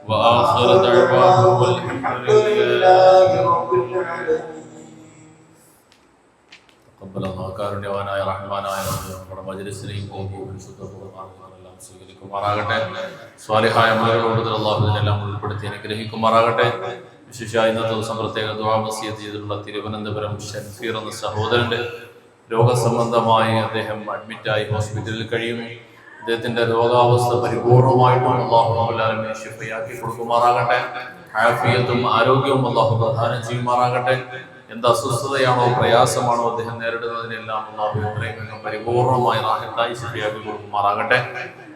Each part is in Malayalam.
وآخر دعواهم والحمد لله رب العالمين. تقبل الله കാരുണ്യവാനായ റഹ്മാനായ നമ്മുടെ മജ്‌ലിസിനെയും പരിശുദ്ധ ഖുർആനെല്ലാം സ്വീകരിക്കുമാറാകട്ടെ. സ്വാലിഹായ അമലുകളോട് അല്ലാഹു ഇതിനെല്ലാം ഉൾപ്പെടുത്തി അനുഗ്രഹിക്കുമാറാകട്ടെ. വിശേഷാൽ ഇന്നത്തെ ദിവസം പ്രത്യേക ദുആ വസിയത്ത് ചെയ്തിട്ടുള്ള തിരുവനന്തപുരം ഷൻഫീർ എന്ന സഹോദരന്റെ രോഗസംബന്ധമായി അദ്ദേഹം അഡ്മിറ്റായി ഹോസ്പിറ്റലിൽ കഴിയുന്നു. അദ്ദേഹത്തിന്റെ രോഗാവസ്ഥ പരിപൂർണമായിട്ടും അല്ലാഹു റബ്ബുൽ ആലമീൻ ശിഫയാക്കി കൊടുക്കുമാറാകട്ടെ. ആഫിയത്തും ആരോഗ്യവും അല്ലാഹു പ്രദാനം ചെയ്യുമാറാകട്ടെ. എന്ത് അസ്വസ്ഥതയാണോ പ്രയാസമാണോ അദ്ദേഹം നേരിടുന്നതിനെല്ലാം അല്ലാഹു എത്രയും വേഗം പരിപൂർണമായി റാഹത്തായി ശിഫയാക്കി കൊടുക്കുമാറാകട്ടെ.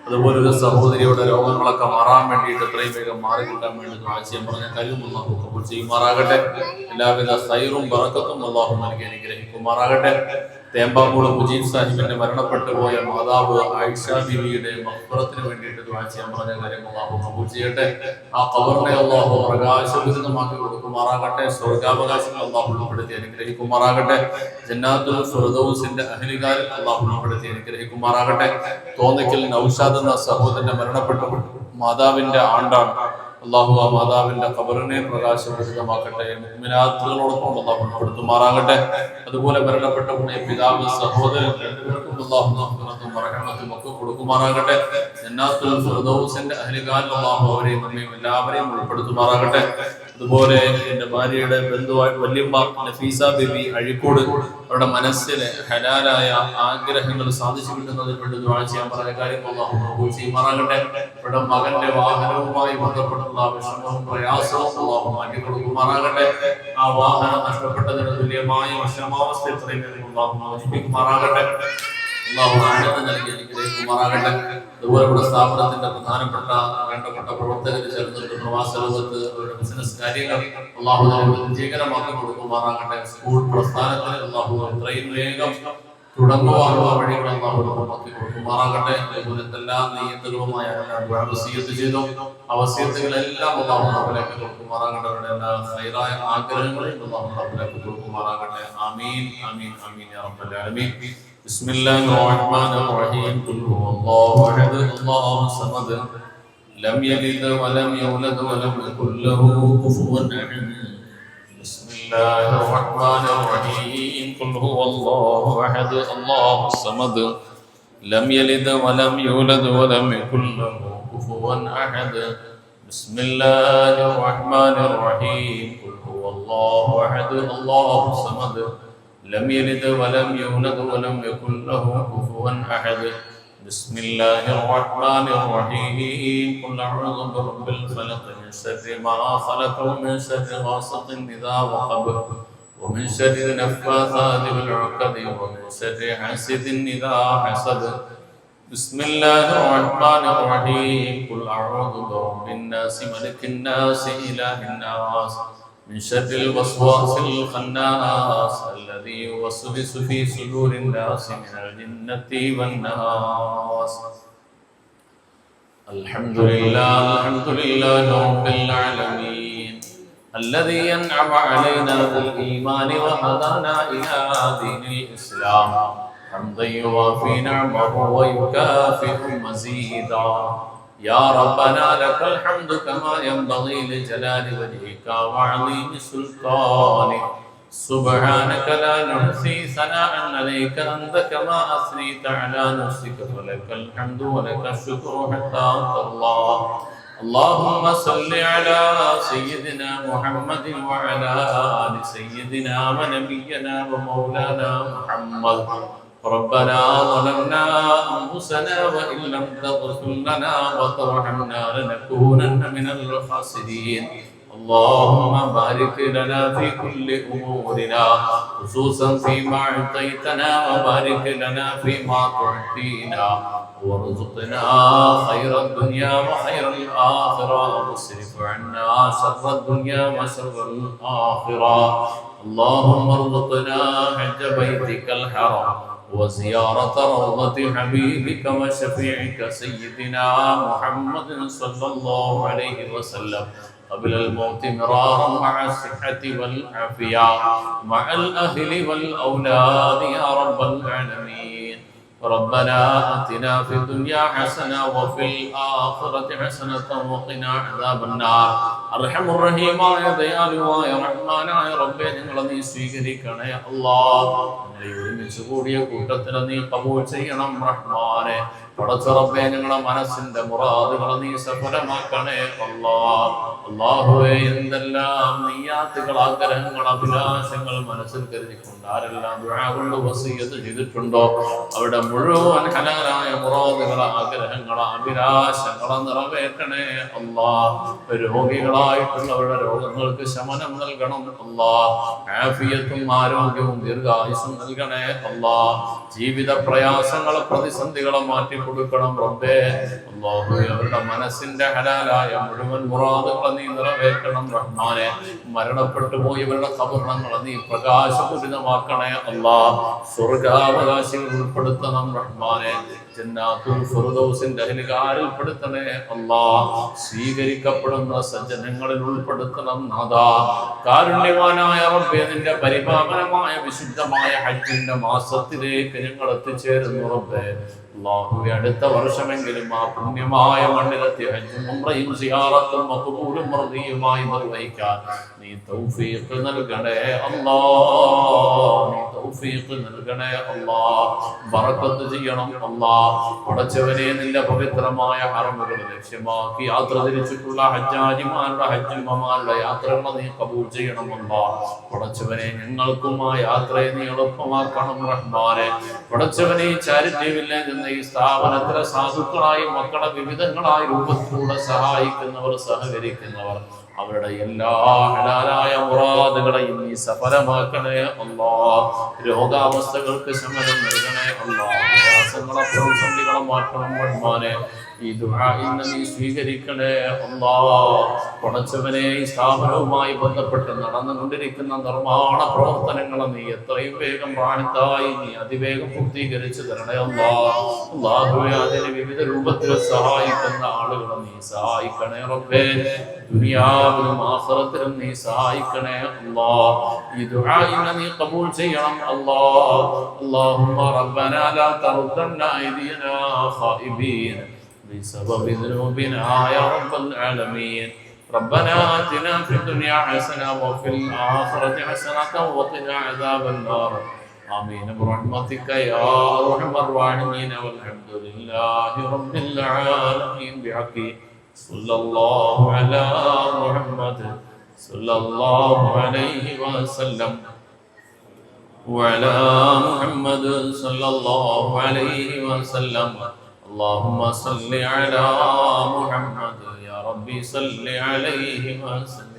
അതുപോലെ ഒരു സഹോദരിയുടെ രോഗങ്ങളൊക്കെ മാറാൻ വേണ്ടിയിട്ട് എത്രയും വേഗം മാറിക്കിട്ടാൻ വേണ്ടി ദുആ ചെയ്യാൻ പറഞ്ഞ കഴിവും അല്ലാഹു കബൂൽ ചെയ്യുമാറാകട്ടെ. എല്ലാവിധ ഖൈറും ബറക്കത്തും അല്ലാഹു നൽകി അനുഗ്രഹിക്കുമാറാകട്ടെ. തേമ്പാമൂട് മുജീബ് സാഹിബിന്റെ മരണപ്പെട്ടു പോയ മാതാവ് ആയിഷ ബീവിയുടെ മഖ്ഫറത്തിന് വേണ്ടിയിട്ട് ദുആ ചെയ്യാൻ പറഞ്ഞ കാര്യം അല്ലാഹു കബൂൽ ചെയ്യട്ടെ. ആ ഖബറിനെ അല്ലാഹു പ്രകാശപൂരിതമാക്കി കൊടുക്കുമാറാകട്ടെ. സ്വർഗ്ഗാവകാശങ്ങൾ അല്ലാഹു ഉൾപ്പെടുത്തി അനുഗ്രഹിക്കുമാറാകട്ടെ. ജന്നാത്തുൽ ഫിർദൗസിന്റെ അഹ്ലികാരിൽ അല്ലാഹു ഉൾപ്പെടുത്തി അനുഗ്രഹിക്കുമാറാകട്ടെ. തോന്നിക്കൽ നൗഷാദ് എന്ന സഹോദരന്റെ മരണപ്പെട്ടു മാതാവിന്റെ ആണ്ടാണ്. അല്ലാഹു ആ മാതാവിന്റെ ഖബറിനെ പ്രകാശപൂരിതമാക്കട്ടെ. മുഅ്മിനാത്തുകളോടൊപ്പം അല്ലാഹു ഉൾപ്പെടുത്തുമാറാകട്ടെ. അതുപോലെ മരണപ്പെട്ടു പോയ പിതാവ് സഹോദരൻ രണ്ടുപേർക്കും അല്ലാഹു മഗ്ഫിറത്തും റഹ്മത്തും ഒക്കെ കൊടുക്കുമാറാകട്ടെ. ജന്നാത്തുൽ ഫിർദൗസിന്റെ അഹ്ലികാരിൽ അല്ലാഹു അവരെയും നമ്മയും എല്ലാവരെയും ഉൾപ്പെടുത്തുമാറാകട്ടെ. അതുപോലെ എൻ്റെ ഭാര്യയുടെ ബന്ധുവായ വല്യമ്മ നഫീസ ബിബി അഴിക്കോട് അവരുടെ മനസ്സിലെ ഹലാലായ ആഗ്രഹങ്ങൾ സാധിച്ചു കിട്ടുന്നതിന് വേണ്ടി ദുആ ചെയ്യാൻ പറഞ്ഞ കാര്യം അല്ലാഹു കബൂൽ ചെയ്യുമാറാകട്ടെ. അവരുടെ മകന്റെ വാഹനവുമായി ബന്ധപ്പെട്ടുള്ള വിഷമവും പ്രയാസവും അല്ലാഹു മാറ്റി കൊടുക്കുമാറാകട്ടെ. ആ വാഹനം നഷ്ടപ്പെട്ടതിന് തുല്യമായ വിഷമാവസ്ഥ എത്രയും അല്ലാഹു മോചിപ്പിക്കുമാറാകട്ടെ. അല്ലാഹു ആനന്ദം നൽകി അനുഗ്രഹിക്കുമാറാകട്ടെ. അതുപോലെ ഇവിടെ സ്ഥാപനത്തിന്റെ പ്രധാനപ്പെട്ട വേണ്ടപ്പെട്ട പ്രവർത്തകർ ചേർന്നിട്ട് പ്രവാസ ലോകത്ത് അവരുടെ ബിസിനസ് കാര്യങ്ങൾ അല്ലാഹു വിജയകരമാക്കി കൊടുക്കുമാറാകട്ടെ. സ്കൂൾ പ്രസ്ഥാനത്തിന് അല്ലാഹു എത്രയും വേഗം തുടങ്ങുവാനുള്ള വഴികൾ അല്ലാഹു ഉറപ്പാക്കി കൊടുക്കുമാറാകട്ടെ. അതുപോലെ എല്ലാ നിയന്ത്രണവുമായ വസിയത്ത് ചെയ്തു ആ വസിയത്തുകളെല്ലാം അല്ലാഹു റബ്ബിലേക്ക് കൊടുക്കുമാറാകട്ടെ. അവരുടെ എല്ലാ ഖൈറായ ആഗ്രഹങ്ങളെയും അല്ലാഹു റബ്ബിലേക്ക് കൊടുക്കുമാറാകട്ടെ. ആമീൻ ആമീൻ ആമീൻ യാ റബ്ബൽ ആലമീൻ. ബിസ്മില്ലാഹിർ റഹ്മാനിർ റഹീം. ഖുൽ ഹുവല്ലാഹു അഹദ് അല്ലാഹു സമദ് ലം യലിദ് വലം യൂലദ് വലം യകുൽ ലഹു കുഫുവൻ അഹദ്. ബിസ്മില്ലാഹിർ റഹ്മാനിർ റഹീം. ഖുൽ ഹുവല്ലാഹു അഹദ് അല്ലാഹു സമദ് ലം യലിദ് വലം യൂലദ് വലം യകുൽ ലഹു കുഫുവൻ അഹദ്. ബിസ്മില്ലാഹിർ റഹ്മാനിർ റഹീം. ഖുൽ ഹുവല്ലാഹു അഹദ് അല്ലാഹു സമദ് لم يلد ولم يولد ولم يكن له كفوا أحد. بسم الله الرحمن الرحيم. قل أعوذ برب الفلق من شر ما خلق ومن شر غاسق إذا وقب ومن شر النفاثات في العقد ومن شر حاسد إذا حسد. بسم الله الرحمن الرحيم. قل أعوذ برب الناس ملك الناس إله الناس من شر الوسواس الخناس الذي يوسوس في صدور الناس من الجنة والناس. الحمد لله رب العالمين الذي أنعم علينا بالإيمان وهدانا إلى دين الإسلام حمدا يوافي نعمه ويكافئ مزيدا. يا ربنا لك الحمد كما ينبغي لجلال وجهك وعظيم سلطانك. سبحانك لا نحصي ثناء عليك أنت كما أثنيت على نفسك فلك الحمد ولك الشكر حتى ترضى. اللهم صل على سيدنا محمد وعلى آل سيدنا ونبينا ومولانا محمد. ربنا ظلمنا أنفسنا وإن لم تغفر لنا وترحمنا لنكونن من الخاسرين. اللهم بارك لنا في كل أمورنا خصوصا فيما أعطيتنا وبارك لنا فيما تعطينا وارزقنا خير الدنيا وخير الآخرة واصرف عنا شر الدنيا وشر الآخرة. اللهم ارزقنا حج بيتك الحرام وزيارة روضة حبيبك وشفيعك سيدنا محمد صلى الله عليه وسلم قبل الموت مرارا مع الصحة والعافية مع الأهل والأولاد يا رب العالمين. ربنا آتنا في الدنيا حسنة وفي الآخرة حسنة وقنا عذاب النار അർഹമുർ റഹീമായ ദയാലുവായ റഹ്മാനായ റബ്ബേ ഞങ്ങളെ നീ സ്വീകരിക്കണേ അല്ലാഹ് ഞങ്ങളെ ഒരുമിച്ച് കൂടിയ കൂട്ടത്തിനെ നീ കബൂൽ ചെയ്യണം റഹ്മാനെ പടച്ച റബ്ബേ ഞങ്ങളുടെ മനസ്സിന്റെ മുറാദുകളെ നീ സഫലമാക്കണേ അല്ലാഹ് അല്ലാഹുവേ എന്തെല്ലാം നിയ്യാത്തുകൾ ആഗ്രഹങ്ങൾ അഭിലാഷങ്ങൾ മനസ്സിൽ കരുതിക്കൊണ്ട് ആരെല്ലാം ദുആ കൊണ്ട് വസിയ്യത്ത് ചെയ്തിട്ടുണ്ടോ അവിടെ മുഴുവൻ ഹലാലായ മുറാദുകൾ ആഗ്രഹങ്ങൾ അഭിലാഷങ്ങൾ നിറവേറ്റണേ അല്ലാഹ് രോഗികളായിട്ടുള്ളവരുടെ രോഗങ്ങൾക്ക് ശമനം നൽകണം അല്ലാഹ് ആഫിയത്തും ആരോഗ്യവും ദീർഘായുസ്സും നൽകണേ അല്ലാഹ് ജീവിത പ്രയാസങ്ങളെ പ്രതിസന്ധികളെ മാറ്റി കൊടുക്കണം റബ്ബേ അല്ലാഹുവേ അവരുടെ മനസ്സിന്റെ ഹലാലായ മുഴുവൻ മുറാദുകളെ നീ നിറവേറ്റണം റഹ്മാനെ മരണപ്പെട്ടു പോയവരുടെ ഖബറിടങ്ങളെ നീ പ്രകാശപൂരിതമാക്കണേ അല്ലാഹ് സ്വർഗ്ഗാവകാശികൾ ഉൾപ്പെടുത്തണം റഹ്മാനെ ജന്നാത്തുൽ ഫിർദൗസിന്റെ അഹ്ലുകാരിൽ പെടുത്തണേ അല്ലാഹ് സ്വീകരിക്കപ്പെടുന്ന സജ്ജനങ്ങളിൽ ഉൾപ്പെടുത്തണം നാഥാ കാരുണ്യവാനായ റബ്ബേ നിന്റെ പരിപാവനമായ വിശുദ്ധമായ ഹജ്ജിന്റെ മാസത്തിലേക്ക് ഞങ്ങൾ എത്തിച്ചേരുന്നു റബ്ബേ അല്ലാഹുവേ അടുത്ത വർഷമെങ്കിലും ആ പുണ്യമായ മണ്ണിലെത്തി ഹജ്ജും ഉംറയും സിയാറത്തും മഖ്ബൂലും മർദിയുമായി നിർവഹിക്കാൻ നീ തൗഫീഖ് നൽകണേ അല്ലാഹ് നീ തൗഫീഖ് നൽകണേ അല്ലാഹ് ബറക്കത്ത് ചെയ്യണം അല്ലാഹ് പടച്ചവനെ നിന്റെ പവിത്രമായ ഹറമുകൾ ലക്ഷ്യമാക്കി യാത്ര തിരിച്ചിട്ടുള്ള ഹജ്ജാജിമാരുടെ ഹജ്ജുമ്മമാരുടെ യാത്രകളെ നീ കബൂൽ ചെയ്യണം അല്ലാഹ് പടച്ചവനെ ഞങ്ങൾക്കും ആ യാത്രയെ നീ എളുപ്പമാക്കണം റഹ്മാനെ പടച്ചവനെ ചാരിറ്റി വില്ലേജ് എന്ന ഈ സ്ഥാപനത്തിലെ സാധുക്കളായി മക്കളെ വിവിധങ്ങളായ രൂപത്തിലൂടെ സഹായിക്കുന്നവർ സഹകരിക്കുന്നവർ അവരുടെ എല്ലാ ഹലാലായ മുറാദുകളെയും നീ സഫലമാക്കണേ അല്ലാഹ് രോഗാവസ്ഥകൾക്ക് ശമനം നൽകണേ അല്ലാഹ് പ്രയാസങ്ങളെ പ്രതിസന്ധികളെ മാറ്റണം റഹ്മാനെ ഈ ദുആ ഇന്ന് നീ സ്വീകരിക്കണേ അല്ലാഹ് പടച്ചവനെ ഈ സ്ഥാപനവുമായി ബന്ധപ്പെട്ട് നടന്നുകൊണ്ടിരിക്കുന്ന നിർമ്മാണ പ്രവർത്തനങ്ങളെ നീ എത്രയും വേഗം റാഹത്തായി നീ അതിവേഗം പൂർത്തീകരിച്ചു തരണേ അല്ലാഹ് അല്ലാഹുവേ അതിനെ വിവിധ രൂപത്തിൽ സഹായിക്കുന്ന ആളുകളെ നീ സഹായിക്കണേ റബ്ബേ ദുനിയാവിലും ആഖിറത്തിലും നീ സഹായിക്കണേ അല്ലാഹ് ഈ ദുആ ഇന്ന് നീ ഖബൂൽ ചെയ്യണം അല്ലാഹ് അല്ലാഹുമ്മ റബ്ബനാ ലാ തറുദ്ദനാ അയ്ദിയനാ ഖായിബീൻ بسبب ذنوبنا يا رب العالمين ربنا آتنا في الدنيا حسنة وفي الآخرة حسنة وقنا عذاب النار آمين برحمتك يا أرحم الراحمين والحمد لله رب العالمين بحق صلى الله على محمد صلى الله عليه وسلم وعلى محمد صلى الله عليه وسلم اللهم صل على محمد يا ربي صل عليه وسلم